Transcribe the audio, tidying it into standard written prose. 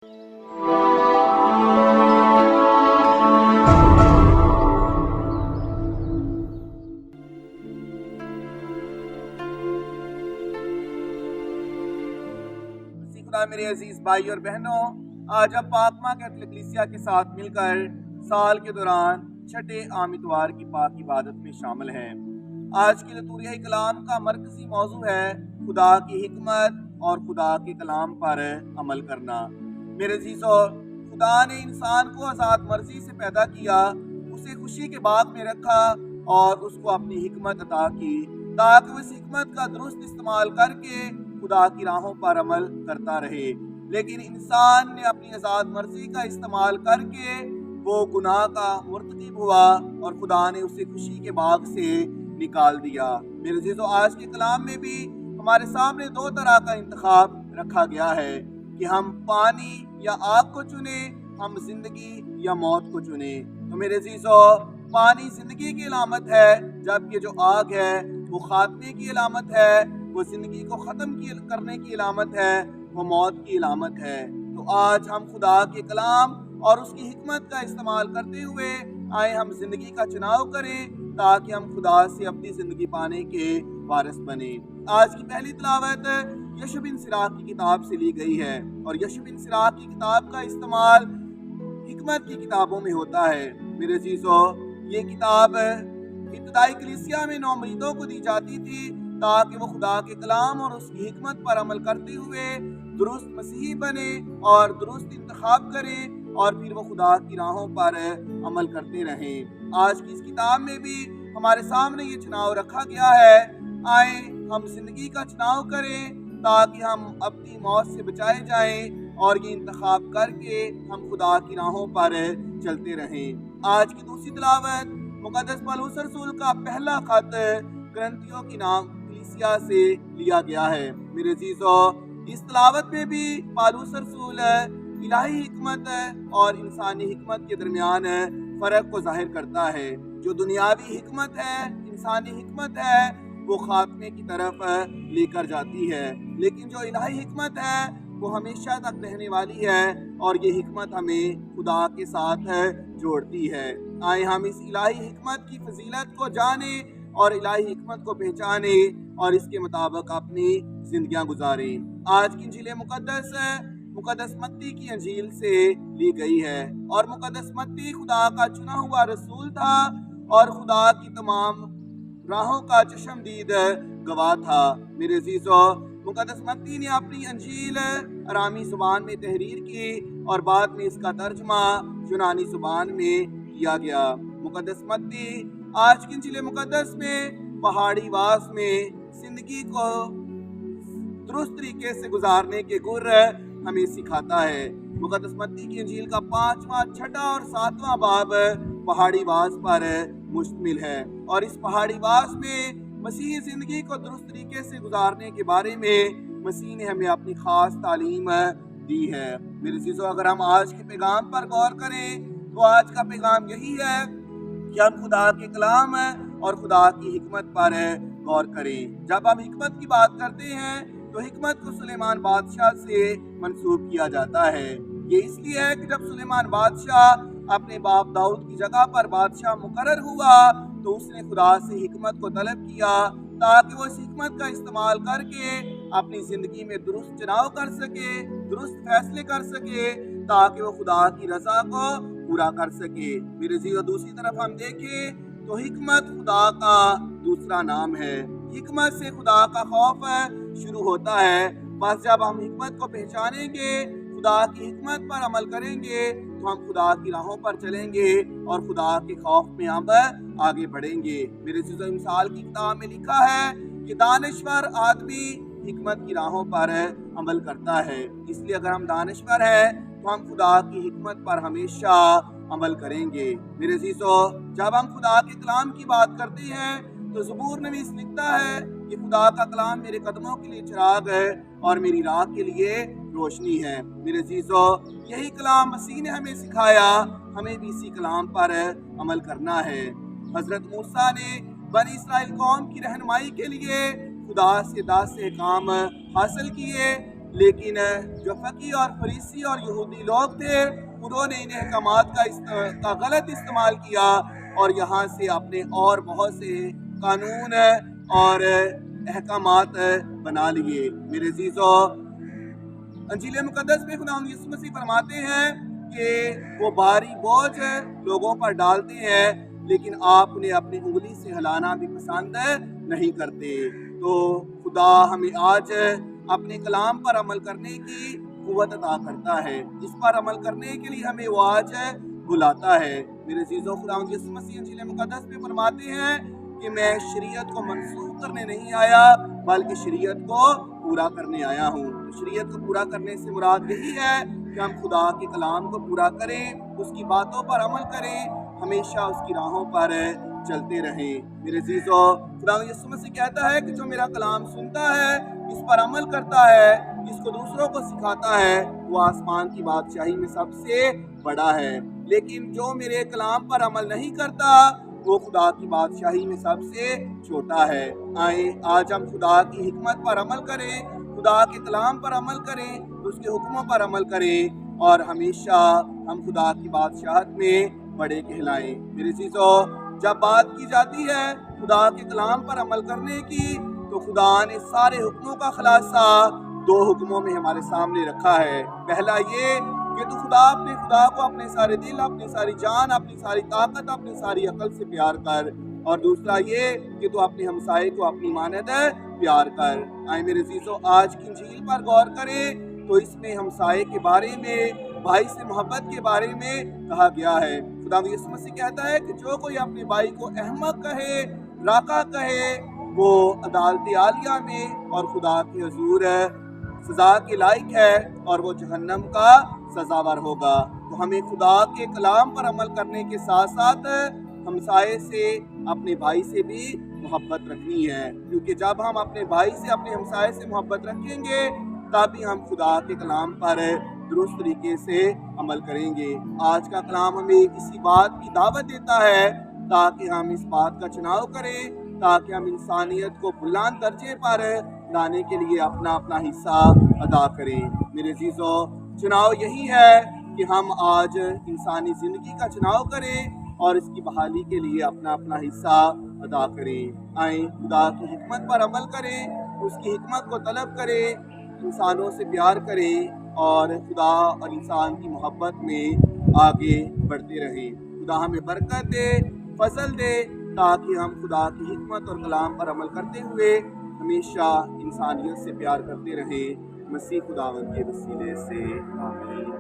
खुदा मेरे अजीज भाई और बहनों, आज हम पाकमा कैथोलिक कलीसिया के साथ मिलकर साल के दौरान छठे आम इतवार की पाक इबादत में शामिल हैं। आज की लितूरियाई कलाम का मरकजी मौजू है खुदा की हिकमत और खुदा के कलाम पर अमल करना। मेरे अजीजों, खुदा ने इंसान को आज़ाद मर्जी से पैदा किया, उसे खुशी के बाग में रखा और उसको अपनी हिकमत अता की ताकि वो इस हिकमत का दुरुस्त इस्तेमाल करके खुदा की राहों पर अमल करता रहे। लेकिन इंसान ने अपनी आज़ाद मर्जी का इस्तेमाल करके वो गुनाह का मुर्तकिब हुआ और खुदा ने उसे खुशी के बाग से निकाल दिया। मेरे अजीजों, आज के कलाम में भी हमारे सामने दो तरह का इंतखाब रखा गया है कि हम पानी या आग को चुने, हम जिंदगी या मौत को चुने। तो मेरे अजीजों, पानी जिंदगी की अलामत है, जबकि जो आग है वो खात्मे की अलामत है, वो जिंदगी को ख़त्म करने की अलामत है, वो मौत की अलामत है। तो आज हम खुदा के कलाम और उसकी हिकमत का इस्तेमाल करते हुए आए हम जिंदगी का चुनाव करें ताकि हम खुदा से अपनी जिंदगी पाने के वारिस बने। आज की पहली तिलावत यशूब बिन सिराक की किताब से ली गई है और यशूब बिन सिराक की किताब का इस्तेमाल हिकमत की किताबों में होता है। मेरे अजीजों, ये किताब इब्तिदाई कलीसिया में नौमरीदों को दी जाती थी ताकि वो खुदा के कलाम और उसकी हिकमत पर अमल करते हुए दुरुस्त मसीही बने और दुरुस्त इंतखाब करें और फिर वो खुदा की राहों पर अमल करते रहें। आज की इस किताब में भी हमारे सामने ये चुनाव रखा गया है, आए हम जिंदगी का चुनाव करें ताकि हम अपनी मौत से बचाए जाएं और ये इंतखाब करके हम खुदा की राहों पर चलते रहें। आज की दूसरी तिलावत मुकद्दस पौलुस रसूल का पहला खत करंथियों की नाम कलीसिया से लिया गया है। मेरे अजीजों, इस तिलावत में भी पौलुस रसूल इलाही हिकमत और इंसानी हिकमत के दरमियान फर्क को जाहिर करता है। जो दुनियावी हिकमत है, इंसानी हिकमत है, वो खात्मे की तरफ लेकर जाती है, लेकिन जो इलाही हिकमत है वो हमेशा तक रहने वाली है और ये हिकमत हमें खुदा के साथ जोड़ती है। आए हम इस इलाही हिकमत की फजीलत को जाने और इलाही हिकमत को पहचाने और इसके मुताबिक अपनी जिंदगियां गुजारें। आज की इंजील मुकद्दस मत्ती की इंजील से ली गई है और मुकद्दस मत्ती खुदा का चुना हुआ रसूल था और खुदा की तमाम राहों का चश्मदीद गवाह था। मेरे अजीजों, मुकद्दस मत्ती ने अपनी इंजील अरामी जुबान में तहरीर की और बाद में इसका तर्जमा यूनानी जुबान में किया गया। मुकद्दस मत्ती आज की इंजील मुकद्दस में पहाड़ी वास में जिंदगी को दुरुस्त तरीके से गुजारने के गुर हमें सिखाता है। मुकद्दस मत्ती की इंजील का 5वां, 6ठा और 7वां बाब पहाड़ी वास पर मुश्तमिल है और इस पहाड़ी वास में मसीही जिंदगी को दुरुस्त तरीके से गुजारने के बारे में मसीह ने हमें अपनी खास तालीम दी है। मेरे अजीजों, अगर हम आज के पैगाम पर गौर करें तो आज का पैगाम यही है कि हम खुदा के कलाम और खुदा की हिकमत पर गौर करें। जब हम हिकमत की बात करते हैं तो हिकमत को सुलेमान बादशाह से मंसूब किया जाता है। ये इसलिए है कि जब सुलेमान बादशाह अपने बाप दाऊद की जगह पर बादशाह मुकर्रर हुआ तो उसने खुदा से हिकमत को तलब किया ताकि वो इस हिकमत का इस्तेमाल करके अपनी जिंदगी में दुरुस्त चुनाव कर सके, दुरुस्त फैसले कर सके ताकि वो खुदा की रजा को पूरा कर सके। मेरे जीरो, दूसरी तरफ हम देखें तो हिकमत खुदा का दूसरा नाम है। हिकमत से खुदा का खौफ शुरू होता है। बस जब हम हिकमत को पहचानेंगे, खुदा की हिकमत पर अमल करेंगे तो हम खुदा की राहों पर चलेंगे और खुदा के खौफ में हम आगे बढ़ेंगे। मेरे जीरो, मिसाल की किताब में लिखा है कि दानिशवर आदमी हिकमत की राहों पर अमल करता है। इसलिए अगर हम दानिशवर हैं तो हम खुदा की हिकमत पर हमेशा अमल करेंगे। मेरे अजीजों, जब हम खुदा के कलाम की बात करते हैं तो ज़बूर नवीस लिखता है कि खुदा का कलाम मेरे कदमों के लिए चिराग है और मेरी राह के लिए रोशनी है। मेरे अजीजों, यही कलाम मसीह ने हमें सिखाया, हमें भी इसी कलाम पर अमल करना है। हजरत मूसा ने बनी इस्राएल कौम की रहनुमाई के लिए खुदा से 10 अहकाम हासिल किए। لیکن جو فقی اور فریسی اور یہودی لوگ تھے انہوں نے ان احکامات کا غلط استعمال کیا اور یہاں سے اپنے اور بہت سے قانون اور احکامات بنا لیے۔ میرے عزیزو، انجیل مقدس میں خداوند یسوع مسیح فرماتے ہیں کہ وہ بھاری بوجھ لوگوں پر ڈالتے ہیں لیکن آپ انہیں اپنی انگلی سے ہلانا بھی پسند نہیں کرتے۔ تو خدا ہمیں آج اپنے کلام پر عمل کرنے کی قوت عطا کرتا ہے، اس پر عمل کرنے کے لیے ہمیں وہ آج بلاتا ہے۔ میرے عزیزو، خداوند یسوع مسیح انجیل مقدس میں فرماتے ہیں کہ میں شریعت کو منسوخ کرنے نہیں آیا بلکہ شریعت کو پورا کرنے آیا ہوں۔ تو شریعت کو پورا کرنے سے مراد یہی ہے کہ ہم خدا کے کلام کو پورا کریں، اس کی باتوں پر عمل کریں، ہمیشہ اس کی راہوں پر چلتے رہیں۔ میرے عزیزو، خداوند یسوع مسیح کہتا ہے کہ جو میرا کلام سنتا ہے، اس پر عمل کرتا ہے، اس کو دوسروں کو سکھاتا ہے، وہ آسمان کی بادشاہی میں سب سے بڑا ہے، لیکن جو میرے کلام پر عمل نہیں کرتا وہ خدا کی بادشاہی میں سب سے چھوٹا ہے۔ آئیں آج ہم خدا کی حکمت پر عمل کریں، خدا کے کلام پر عمل کریں، اس کے حکموں پر عمل کریں اور ہمیشہ ہم خدا کی بادشاہت میں بڑے کہلائیں۔ میرے عزیزو، جب بات کی جاتی ہے خدا کے کلام پر عمل کرنے کی تو خدا نے سارے حکموں کا خلاصہ 2 حکموں میں ہمارے سامنے رکھا ہے۔ پہلا یہ کہ تو اپنے خدا کو اپنے سارے دل، اپنی ساری جان، اپنی ساری طاقت، اپنی ساری عقل سے پیار کر، اور دوسرا یہ کہ تو اپنے ہمسائے کو اپنی مانند پیار کر۔ آئے میرے عزیزو، آج کی انجیل پر غور کریں تو اس میں ہمسائے کے بارے میں، بھائی سے محبت کے بارے میں کہا گیا ہے۔ خداوند یسوع مسیح کہتا ہے کہ جو کوئی اپنے بھائی کو احمق کہے، راکا کہے، وہ عدالت عالیہ میں اور خدا کے حضور سزا کے لائق ہے اور وہ جہنم کا سزاور ہوگا۔ تو ہمیں خدا کے کلام پر عمل کرنے کے ساتھ ساتھ ہمسائے سے، اپنے بھائی سے بھی محبت رکھنی ہے، کیونکہ جب ہم اپنے بھائی سے، اپنے ہمسائے سے محبت رکھیں گے تبھی ہم خدا کے کلام پر درست طریقے سے عمل کریں گے۔ آج کا کلام ہمیں اسی بات کی دعوت دیتا ہے تاکہ ہم اس بات کا چناؤ کریں، تاکہ ہم انسانیت کو بلند درجے پر لانے کے لیے اپنا اپنا حصہ ادا کریں۔ میرے عزیزو، چناؤ یہی ہے کہ ہم آج انسانی زندگی کا چناؤ کریں اور اس کی بحالی کے لیے اپنا اپنا حصہ ادا کریں۔ آئیں خدا کی حکمت پر عمل کریں، اس کی حکمت کو طلب کریں، انسانوں سے پیار کریں اور خدا اور انسان کی محبت میں آگے بڑھتے رہیں۔ خدا ہمیں برکت دے، فضل دے، تاکہ ہم خدا کی حکمت اور کلام پر عمل کرتے ہوئے ہمیشہ انسانیت سے پیار کرتے رہیں۔ مسیح خداوند کے وسیلے سے آمین۔